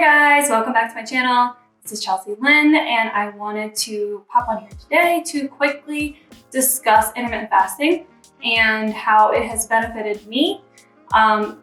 guys, welcome back to my channel. This is Chelsea Lynn, and I wanted to pop on here today to quickly discuss intermittent fasting and how it has benefited me.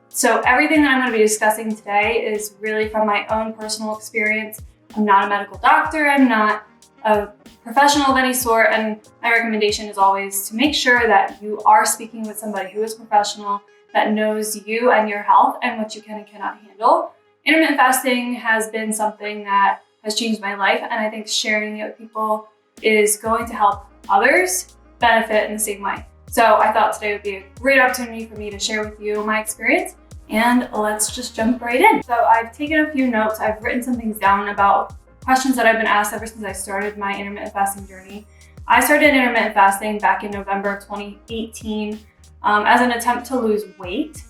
So everything that I'm going to be discussing today is really from my own personal experience. I'm not a medical doctor, I'm not a professional of any sort, and my recommendation is always to make sure that you are speaking with somebody who is professional, that knows you and your health and what you can and cannot handle. Intermittent fasting has been something that has changed my life, and I think sharing it with people is going to help others benefit in the same way. So I thought today would be a great opportunity for me to share with you my experience, and let's just jump right in. So I've taken a few notes, I've written some things down about questions that I've been asked ever since I started my intermittent fasting journey. I started intermittent fasting back in November of 2018 as an attempt to lose weight.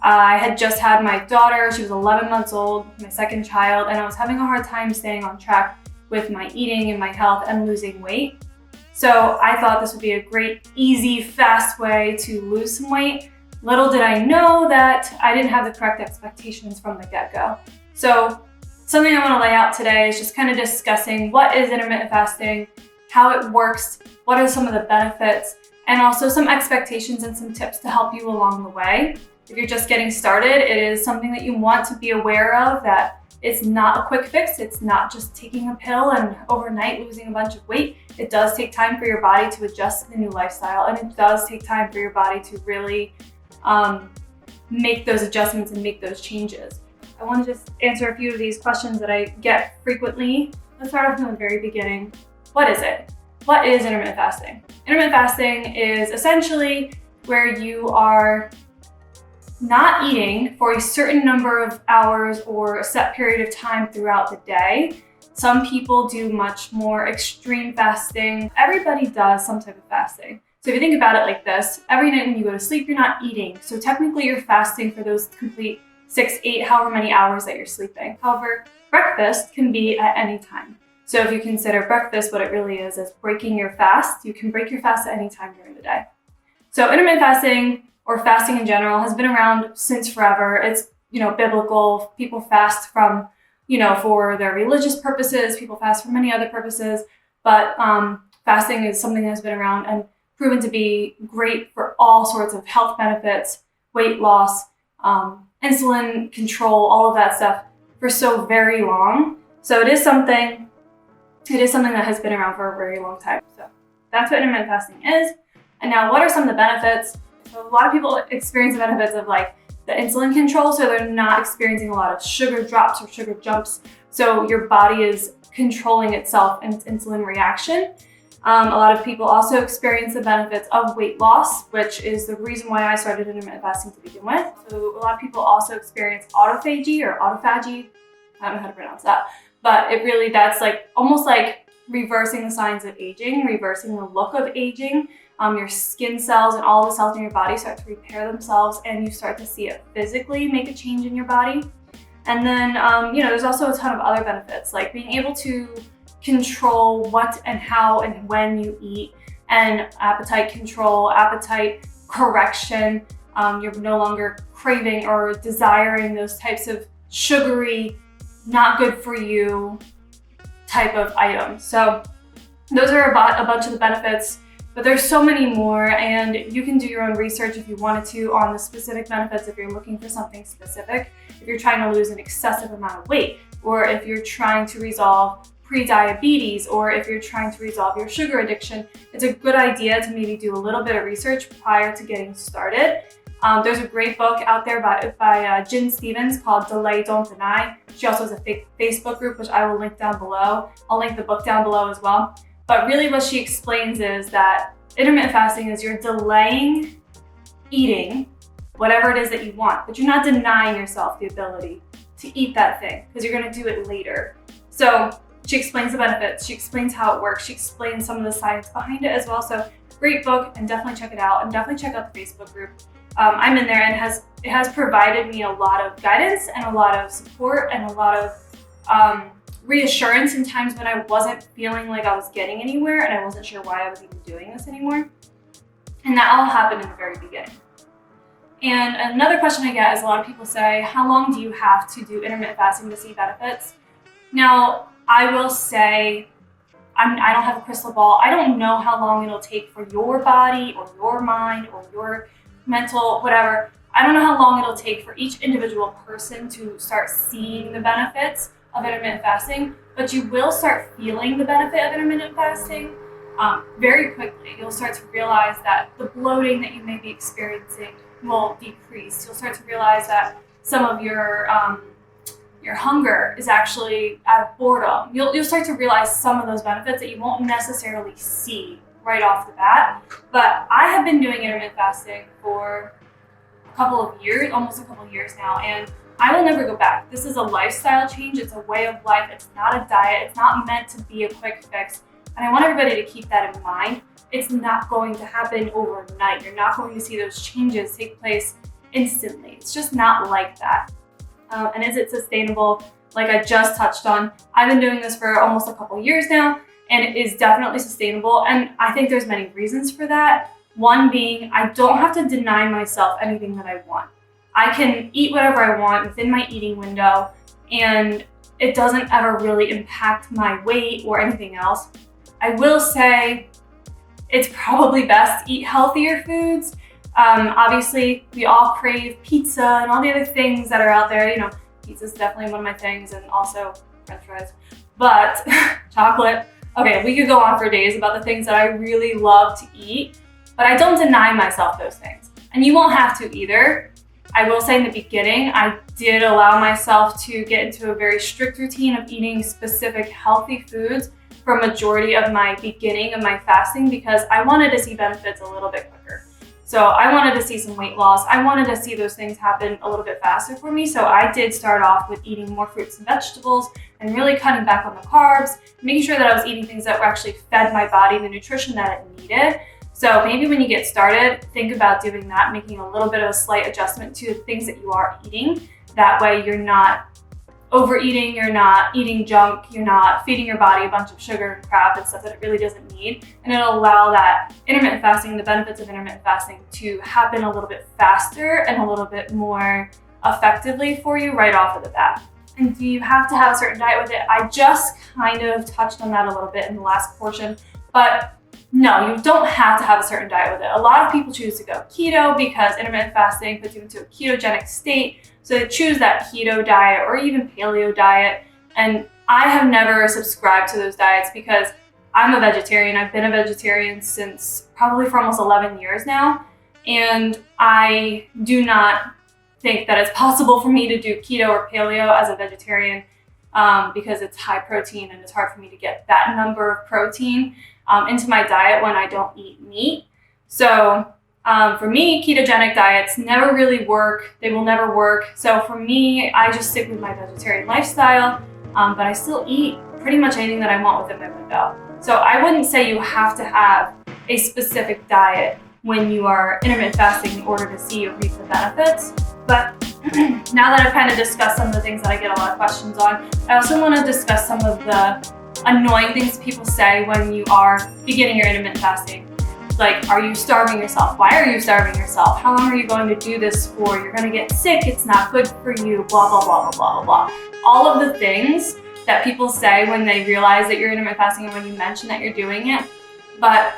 I had just had my daughter, she was 11 months old, my second child, and I was having a hard time staying on track with my eating and my health and losing weight. So I thought this would be a great, easy, fast way to lose some weight. Little did I know that I didn't have the correct expectations from the get-go. So something I want to lay out today is just kind of discussing what is intermittent fasting, how it works, what are some of the benefits, and also some expectations and some tips to help you along the way. If you're just getting started, it is something that you want to be aware of, that it's not a quick fix. It's not just taking a pill and overnight losing a bunch of weight. It does take time for your body to adjust to the new lifestyle, and it does take time for your body to really make those adjustments and make those changes. I want to just answer a few of these questions that I get frequently. Let's start off from the very beginning. What is it? What is intermittent fasting? Intermittent fasting is essentially where you are not eating for a certain number of hours or a set period of time throughout the day. Some people do much more extreme fasting. Everybody does some type of fasting. So if you think about it like this, every night when you go to sleep, you're not eating. So technically you're fasting for those complete 6, 8, however many hours that you're sleeping. However, breakfast can be at any time. So if you consider breakfast what it really is breaking your fast, you can break your fast at any time during the day. So intermittent fasting, or fasting in general, has been around since forever. It's, biblical. People fast from, for their religious purposes. People fast for many other purposes. But fasting is something that's been around and proven to be great for all sorts of health benefits, weight loss, insulin control, all of that stuff for so very long. So it is something that has been around for a very long time. So that's what intermittent fasting is. And now, what are some of the benefits? So a lot of people experience the benefits of the insulin control, so they're not experiencing a lot of sugar drops or sugar jumps. So your body is controlling itself and its insulin reaction. A lot of people also experience the benefits of weight loss, which is the reason why I started intermittent fasting to begin with. So a lot of people also experience autophagy or autophagy. I don't know how to pronounce that, but that's almost like reversing the signs of aging, reversing the look of aging. Your skin cells and all the cells in your body start to repair themselves, and you start to see it physically make a change in your body. And then, there's also a ton of other benefits, like being able to control what and how and when you eat, and appetite control, appetite correction. You're no longer craving or desiring those types of sugary, not good for you type of items. So those are a bunch of the benefits. But there's so many more, and you can do your own research if you wanted to on the specific benefits if you're looking for something specific. If you're trying to lose an excessive amount of weight, or if you're trying to resolve pre-diabetes, or if you're trying to resolve your sugar addiction, it's a good idea to maybe do a little bit of research prior to getting started. There's a great book out there by Jen Stevens called Delay, Don't Deny. She also has a Facebook group, which I will link down below. I'll link the book down below as well. But really what she explains is that intermittent fasting is you're delaying eating whatever it is that you want, but you're not denying yourself the ability to eat that thing because you're going to do it later. So she explains the benefits, she explains how it works, she explains some of the science behind it as well. So great book, and definitely check it out, and definitely check out the Facebook group. I'm in there, and it has provided me a lot of guidance and a lot of support and a lot of reassurance in times when I wasn't feeling like I was getting anywhere and I wasn't sure why I was even doing this anymore. And that all happened in the very beginning. And another question I get is a lot of people say, how long do you have to do intermittent fasting to see benefits? Now, I will say, I don't have a crystal ball. I don't know how long it'll take for your body or your mind or your mental, whatever. I don't know how long it'll take for each individual person to start seeing the benefits of intermittent fasting, but you will start feeling the benefit of intermittent fasting very quickly. You'll start to realize that the bloating that you may be experiencing will decrease. You'll start to realize that some of your hunger is actually out of boredom. You'll start to realize some of those benefits that you won't necessarily see right off the bat. But I have been doing intermittent fasting for a couple of years, almost a couple of years now, and I will never go back. This is a lifestyle change. It's a way of life. It's not a diet. It's not meant to be a quick fix. And I want everybody to keep that in mind. It's not going to happen overnight. You're not going to see those changes take place instantly. It's just not like that. And is it sustainable? Like I just touched on, I've been doing this for almost a couple years now, and it is definitely sustainable. And I think there's many reasons for that. One being, I don't have to deny myself anything that I want. I can eat whatever I want within my eating window, and it doesn't ever really impact my weight or anything else. I will say it's probably best to eat healthier foods. Obviously, we all crave pizza and all the other things that are out there. You know, pizza is definitely one of my things, and also French fries. But chocolate. Okay, we could go on for days about the things that I really love to eat, but I don't deny myself those things. And you won't have to either. I will say in the beginning, I did allow myself to get into a very strict routine of eating specific healthy foods for a majority of my beginning of my fasting because I wanted to see benefits a little bit quicker. So I wanted to see some weight loss. I wanted to see those things happen a little bit faster for me. So I did start off with eating more fruits and vegetables and really cutting back on the carbs, making sure that I was eating things that actually fed my body the nutrition that it needed. So maybe when you get started, think about doing that, making a little bit of a slight adjustment to the things that you are eating. That way you're not overeating, you're not eating junk, you're not feeding your body a bunch of sugar and crap and stuff that it really doesn't need. And it'll allow that intermittent fasting, the benefits of intermittent fasting to happen a little bit faster and a little bit more effectively for you right off of the bat. And do you have to have a certain diet with it? I just kind of touched on that a little bit in the last portion, but no, you don't have to have a certain diet with it. A lot of people choose to go keto because intermittent fasting puts you into a ketogenic state. So they choose that keto diet or even paleo diet. And I have never subscribed to those diets because I'm a vegetarian. I've been a vegetarian since probably for almost 11 years now. And I do not think that it's possible for me to do keto or paleo as a vegetarian because it's high protein and it's hard for me to get that number of protein into my diet when I don't eat meat. So for me, ketogenic diets never really work. They will never work. So for me, I just stick with my vegetarian lifestyle, but I still eat pretty much anything that I want within my window. So I wouldn't say you have to have a specific diet when you are intermittent fasting in order to see or reap the benefits. But now that I've kind of discussed some of the things that I get a lot of questions on, I also want to discuss some of the annoying things people say when you are beginning your intermittent fasting. Like, are you starving yourself? Why are you starving yourself? How long are you going to do this for? You're going to get sick. It's not good for you. Blah, blah, blah, blah, blah, blah, blah. All of the things that people say when they realize that you're intermittent fasting and when you mention that you're doing it. But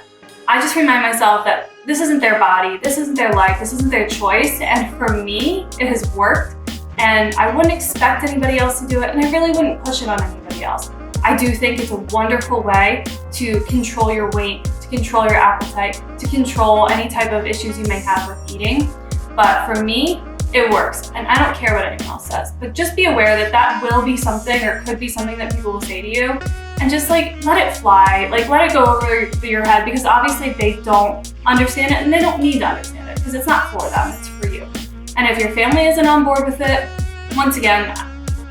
I just remind myself that this isn't their body. This isn't their life. This isn't their choice. And for me, it has worked. And I wouldn't expect anybody else to do it. And I really wouldn't push it on anybody else. I do think it's a wonderful way to control your weight, to control your appetite, to control any type of issues you may have with eating. But for me, it works. And I don't care what anyone else says. But just be aware that that will be something or could be something that people will say to you. And just like, let it fly. Like, let it go over your head because obviously they don't understand it and they don't need to understand it because it's not for them, it's for you. And if your family isn't on board with it, once again,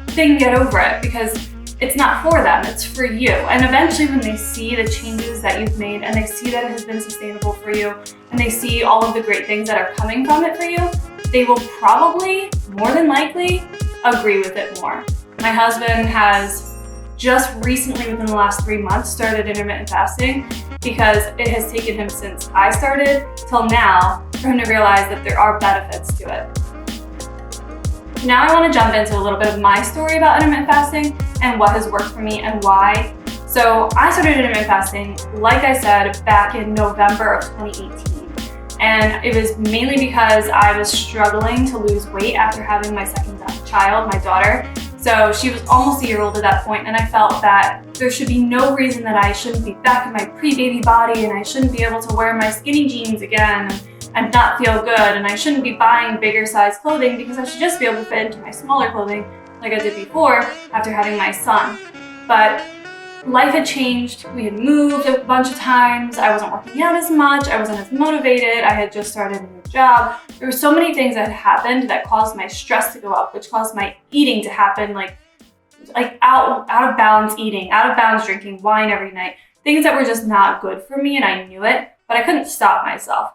they can get over it because it's not for them, it's for you. And eventually when they see the changes that you've made and they see that it has been sustainable for you and they see all of the great things that are coming from it for you, they will probably, more than likely, agree with it more. My husband has just recently, within the last 3 months, started intermittent fasting because it has taken him since I started to till now for him to realize that there are benefits to it. Now I want to jump into a little bit of my story about intermittent fasting and what has worked for me and why. So I started intermittent fasting, like I said, back in November of 2018. And it was mainly because I was struggling to lose weight after having my second child, my daughter. So she was almost a year old at that point, and I felt that there should be no reason that I shouldn't be back in my pre-baby body, and I shouldn't be able to wear my skinny jeans again and not feel good, and I shouldn't be buying bigger size clothing because I should just be able to fit into my smaller clothing like I did before after having my son. But life had changed. We had moved a bunch of times. I wasn't working out as much. I wasn't as motivated. I had just started a new job. There were so many things that had happened that caused my stress to go up, which caused my eating to happen like out of bounds eating, out of bounds drinking wine every night, things that were just not good for me, and I knew it, but I couldn't stop myself.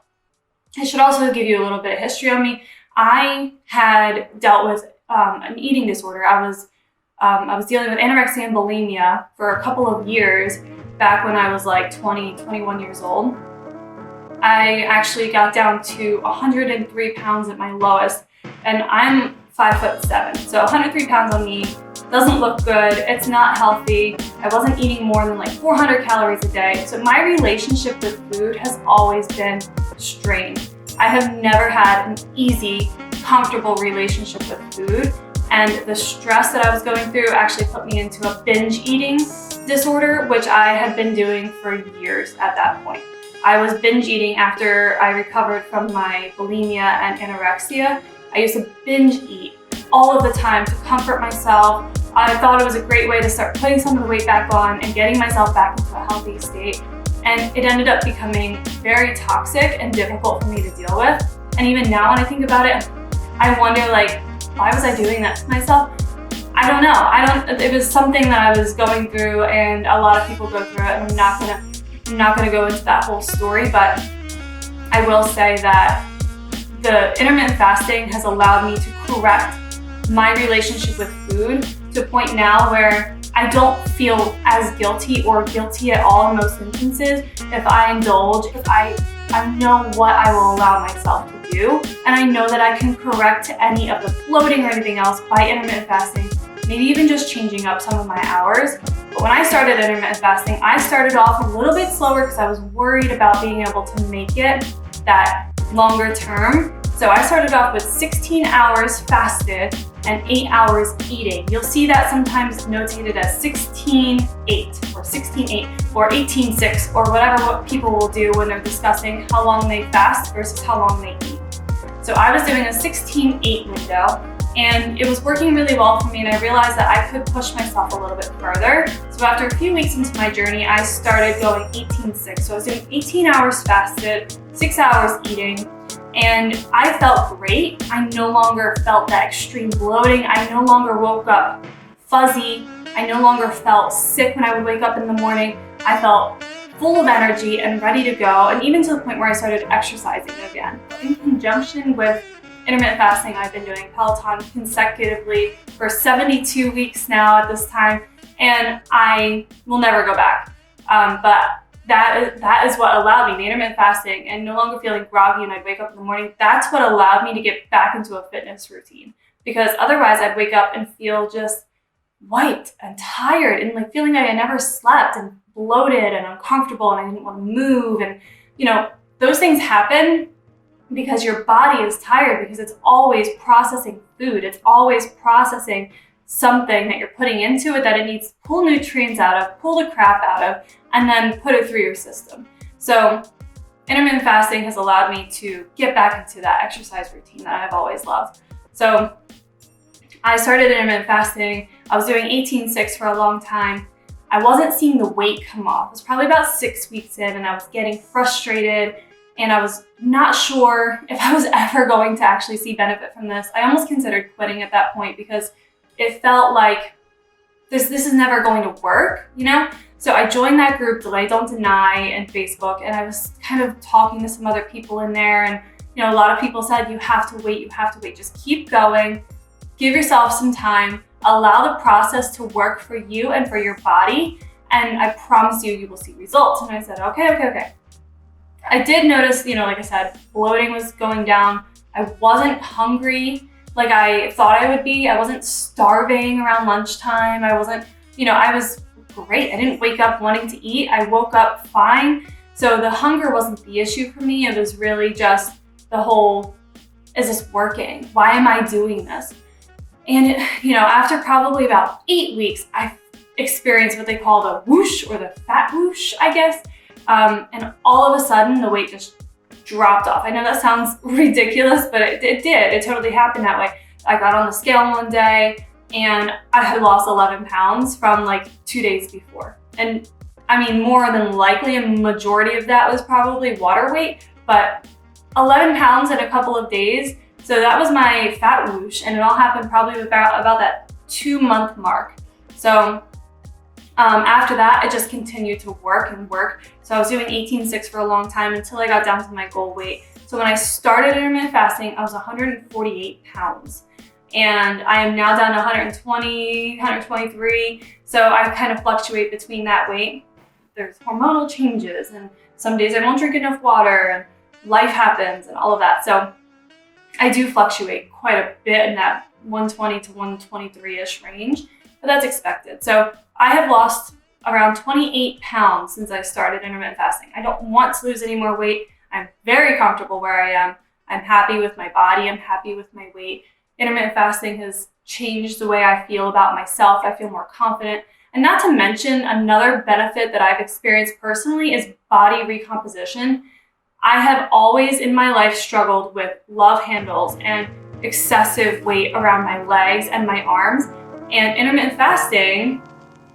I should also give you a little bit of history on me. I had dealt with an eating disorder. I was dealing with anorexia and bulimia for a couple of years back when I was like 20, 21 years old. I actually got down to 103 pounds at my lowest, and I'm 5'7". So 103 pounds on me doesn't look good. It's not healthy. I wasn't eating more than like 400 calories a day. So my relationship with food has always been strained. I have never had an easy, comfortable relationship with food. And the stress that I was going through actually put me into a binge eating disorder, which I had been doing for years at that point. I was binge eating after I recovered from my bulimia and anorexia. I used to binge eat all of the time to comfort myself. I thought it was a great way to start putting some of the weight back on and getting myself back into a healthy state. And it ended up becoming very toxic and difficult for me to deal with. And even now when I think about it, I wonder like, why was I doing that to myself? I don't know. It was something that I was going through, and a lot of people go through it, and I'm not gonna go into that whole story, but I will say that the intermittent fasting has allowed me to correct my relationship with food to a point now where I don't feel as guilty or guilty at all in most instances if I indulge, if I know what I will allow myself to do, and I know that I can correct any of the bloating or anything else by intermittent fasting, maybe even just changing up some of my hours. But when I started intermittent fasting, I started off a little bit slower because I was worried about being able to make it that longer term. So I started off with 16 hours fasted and 8 hours eating. You'll see that sometimes notated as 16-8 or 16-8 or 18-6 or whatever what people will do when they're discussing how long they fast versus how long they eat. So I was doing a 16-8 window, and it was working really well for me, and I realized that I could push myself a little bit further. So after a few weeks into my journey, I started going 18-6. So I was doing 18 hours fasted, 6 hours eating, and I felt great. I no longer felt that extreme bloating. I no longer woke up fuzzy. I no longer felt sick when I would wake up in the morning. I felt full of energy and ready to go, and even to the point where I started exercising again. In conjunction with intermittent fasting, I've been doing Peloton consecutively for 72 weeks now at this time, and I will never go back. But that is what allowed me, the intermittent fasting and no longer feeling groggy and I'd wake up in the morning. That's what allowed me to get back into a fitness routine, because otherwise I'd wake up and feel just wiped and tired and like feeling like I never slept and bloated and uncomfortable and I didn't want to move. And those things happen because your body is tired, because it's always processing food. It's always processing something that you're putting into it that it needs to pull nutrients out of, pull the crap out of, and then put it through your system. So intermittent fasting has allowed me to get back into that exercise routine that I've always loved. So I started intermittent fasting. I was doing 18-6 for a long time. I wasn't seeing the weight come off. It was probably about 6 weeks in, and I was getting frustrated, and I was not sure if I was ever going to actually see benefit from this. I almost considered quitting at that point because it felt like this is never going to work, So I joined that group, Delay Don't Deny, in Facebook, and I was kind of talking to some other people in there, and a lot of people said, you have to wait, just keep going, give yourself some time, allow the process to work for you and for your body, and I promise you, you will see results. And I said, okay. I did notice, like I said, bloating was going down. I wasn't hungry like I thought I would be. I wasn't starving around lunchtime. I wasn't, I was great. I didn't wake up wanting to eat. I woke up fine. So the hunger wasn't the issue for me. It was really just the whole, is this working? Why am I doing this? And after probably about 8 weeks, I experienced what they call the whoosh, or the fat whoosh, I guess. And all of a sudden the weight just dropped off. I know that sounds ridiculous, but it did. It totally happened that way. I got on the scale one day and I had lost 11 pounds from like 2 days before. And I mean, more than likely, a majority of that was probably water weight, but 11 pounds in a couple of days. So that was my fat whoosh, and it all happened probably about that 2-month mark. So after that, I just continued to work and work. So I was doing 18.6 for a long time until I got down to my goal weight. So when I started intermittent fasting, I was 148 pounds. And I am now down to 120, 123. So I kind of fluctuate between that weight. There's hormonal changes, and some days I won't drink enough water, and life happens and all of that. So I do fluctuate quite a bit in that 120 to 123-ish range, but that's expected. So I have lost around 28 pounds since I started intermittent fasting. I don't want to lose any more weight. I'm very comfortable where I am. I'm happy with my body. I'm happy with my weight. Intermittent fasting has changed the way I feel about myself. I feel more confident. And not to mention, another benefit that I've experienced personally is body recomposition. I have always in my life struggled with love handles and excessive weight around my legs and my arms. And intermittent fasting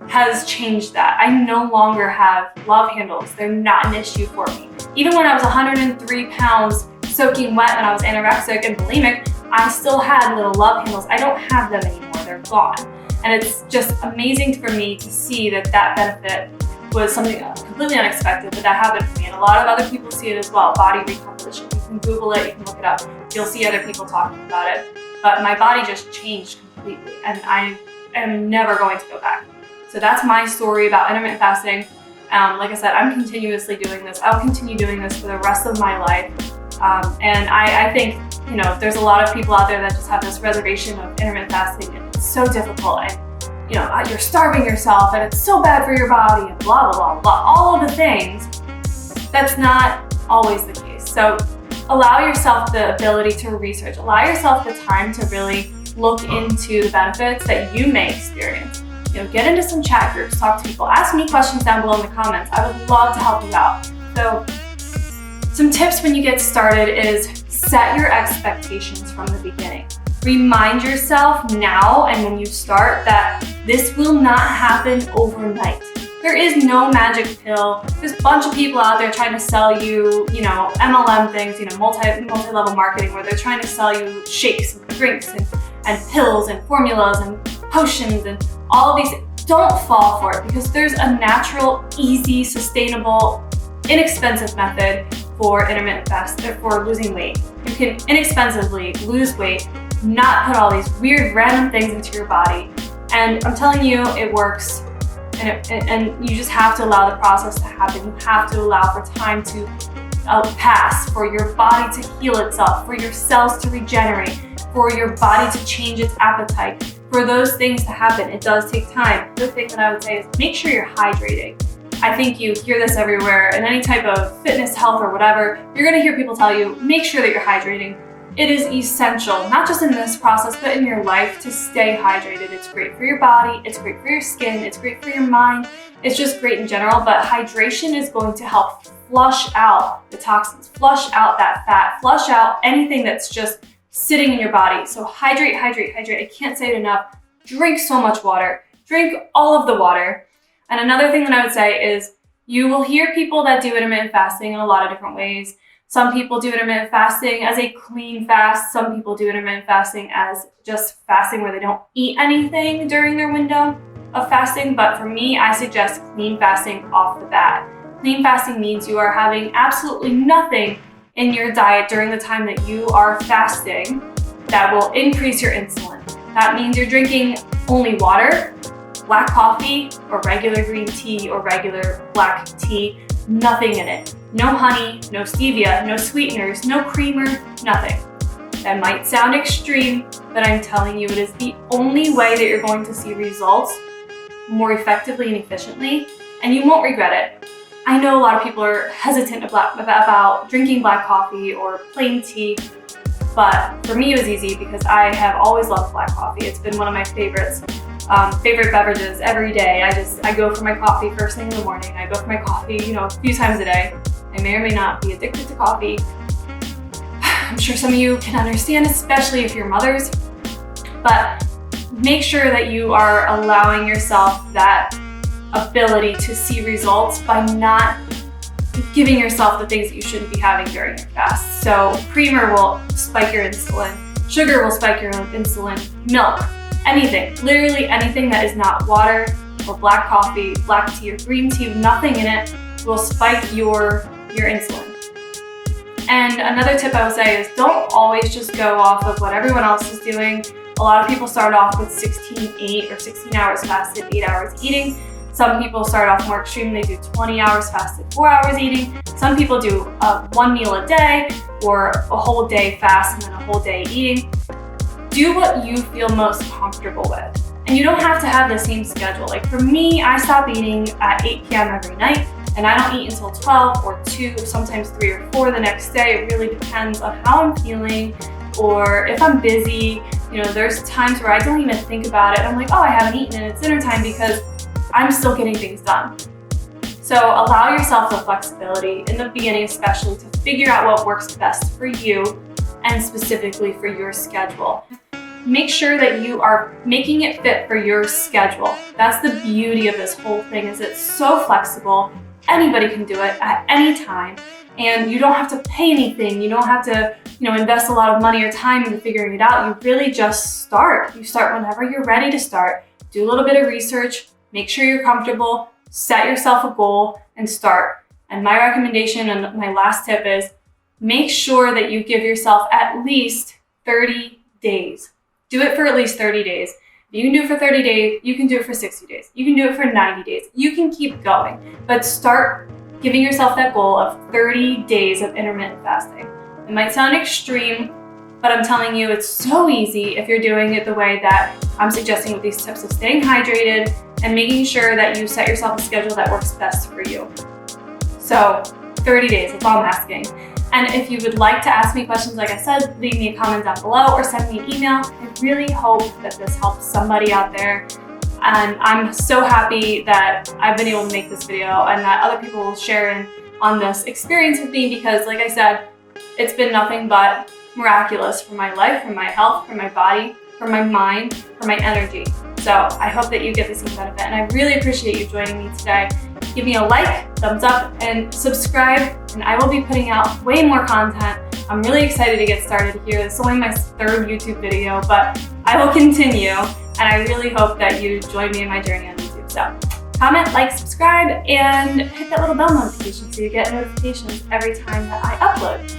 has changed that. I no longer have love handles. They're not an issue for me. Even when I was 103 pounds soaking wet and I was anorexic and bulimic, I still had little love handles. I don't have them anymore. They're gone. And it's just amazing for me to see that benefit was something completely unexpected, but that happened for me. And a lot of other people see it as well, body recomposition. You can Google it, you can look it up. You'll see other people talking about it. But my body just changed completely, and I am never going to go back. So that's my story about intermittent fasting. Like I said, I'm continuously doing this. I'll continue doing this for the rest of my life. And I think, there's a lot of people out there that just have this reservation of intermittent fasting, and it's so difficult, and you're starving yourself, and it's so bad for your body, and blah, blah, blah, blah, all of the things. That's not always the case. So allow yourself the ability to research, allow yourself the time to really look into the benefits that you may experience. Get into some chat groups, talk to people, ask me questions down below in the comments. I would love to help you out. So some tips when you get started is set your expectations from the beginning. Remind yourself now and when you start that this will not happen overnight. There is no magic pill. There's a bunch of people out there trying to sell you, MLM things, multi-level marketing, where they're trying to sell you shakes and drinks and pills and formulas and potions and all of these. Don't fall for it, because there's a natural, easy, sustainable, inexpensive method for intermittent fasting, for losing weight. You can inexpensively lose weight, not put all these weird random things into your body. And I'm telling you, it works. And you just have to allow the process to happen. You have to allow for time to pass, for your body to heal itself, for your cells to regenerate, for your body to change its appetite, for those things to happen. It does take time. The thing that I would say is make sure you're hydrating. I think you hear this everywhere in any type of fitness, health, or whatever. You're gonna hear people tell you, make sure that you're hydrating. It is essential, not just in this process, but in your life, to stay hydrated. It's great for your body, it's great for your skin, it's great for your mind. It's just great in general, but hydration is going to help flush out the toxins, flush out that fat, flush out anything that's just sitting in your body. So hydrate, hydrate, hydrate. I can't say it enough. Drink so much water. Drink all of the water. And another thing that I would say is you will hear people that do intermittent fasting in a lot of different ways. Some people do intermittent fasting as a clean fast. Some people do intermittent fasting as just fasting where they don't eat anything during their window of fasting. But for me, I suggest clean fasting off the bat. Clean fasting means you are having absolutely nothing in your diet during the time that you are fasting that will increase your insulin. That means you're drinking only water, black coffee, or regular green tea, or regular black tea, nothing in it. No honey, no stevia, no sweeteners, no creamer, nothing. That might sound extreme, but I'm telling you, it is the only way that you're going to see results more effectively and efficiently, and you won't regret it. I know a lot of people are hesitant about drinking black coffee or plain tea, but for me it was easy because I have always loved black coffee. It's been one of my favorites. Favorite beverages every day. I go for my coffee first thing in the morning. I go for my coffee, a few times a day. I may or may not be addicted to coffee. I'm sure some of you can understand, especially if you're mothers, but make sure that you are allowing yourself that ability to see results by not giving yourself the things that you shouldn't be having during your fast. So creamer will spike your insulin, sugar will spike your insulin, milk, anything, literally anything that is not water or black coffee, black tea or green tea, nothing in it will spike your insulin. And another tip I would say is don't always just go off of what everyone else is doing. A lot of people start off with 16-8 or 16 hours fasted, 8 hours eating. Some people start off more extreme, they do 20 hours fasted, 4 hours eating. Some people do one meal a day or a whole day fast and then a whole day eating. Do what you feel most comfortable with. And you don't have to have the same schedule. Like for me, I stop eating at 8 p.m. every night, and I don't eat until 12 or 2, sometimes 3 or 4 the next day. It really depends on how I'm feeling or if I'm busy. There's times where I don't even think about it. I'm like, oh, I haven't eaten and it's dinner time because I'm still getting things done. So allow yourself the flexibility in the beginning, especially to figure out what works best for you and specifically for your schedule. Make sure that you are making it fit for your schedule. That's the beauty of this whole thing, is it's so flexible. Anybody can do it at any time, and you don't have to pay anything. You don't have to, invest a lot of money or time into figuring it out. You really just start. You start whenever you're ready to start. Do a little bit of research, make sure you're comfortable, set yourself a goal, and start. And my recommendation and my last tip is make sure that you give yourself at least 30 days. Do it for at least 30 days. You can do it for 30 days, you can do it for 60 days, you can do it for 90 days, you can keep going, but start giving yourself that goal of 30 days of intermittent fasting. It might sound extreme, but I'm telling you, it's so easy if you're doing it the way that I'm suggesting with these tips of staying hydrated and making sure that you set yourself a schedule that works best for you. So 30 days, that's all I'm asking. And if you would like to ask me questions, like I said, leave me a comment down below or send me an email. I really hope that this helps somebody out there. And I'm so happy that I've been able to make this video and that other people will share in on this experience with me because, like I said, it's been nothing but miraculous for my life, for my health, for my body, for my mind, for my energy. So I hope that you get the same benefit. And I really appreciate you joining me today. Give me a like, thumbs up, and subscribe, and I will be putting out way more content. I'm really excited to get started here. This is only my 3rd YouTube video, but I will continue, and I really hope that you join me in my journey on YouTube. So comment, like, subscribe, and hit that little bell notification so you get notifications every time that I upload.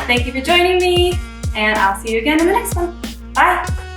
Thank you for joining me, and I'll see you again in the next one. Bye!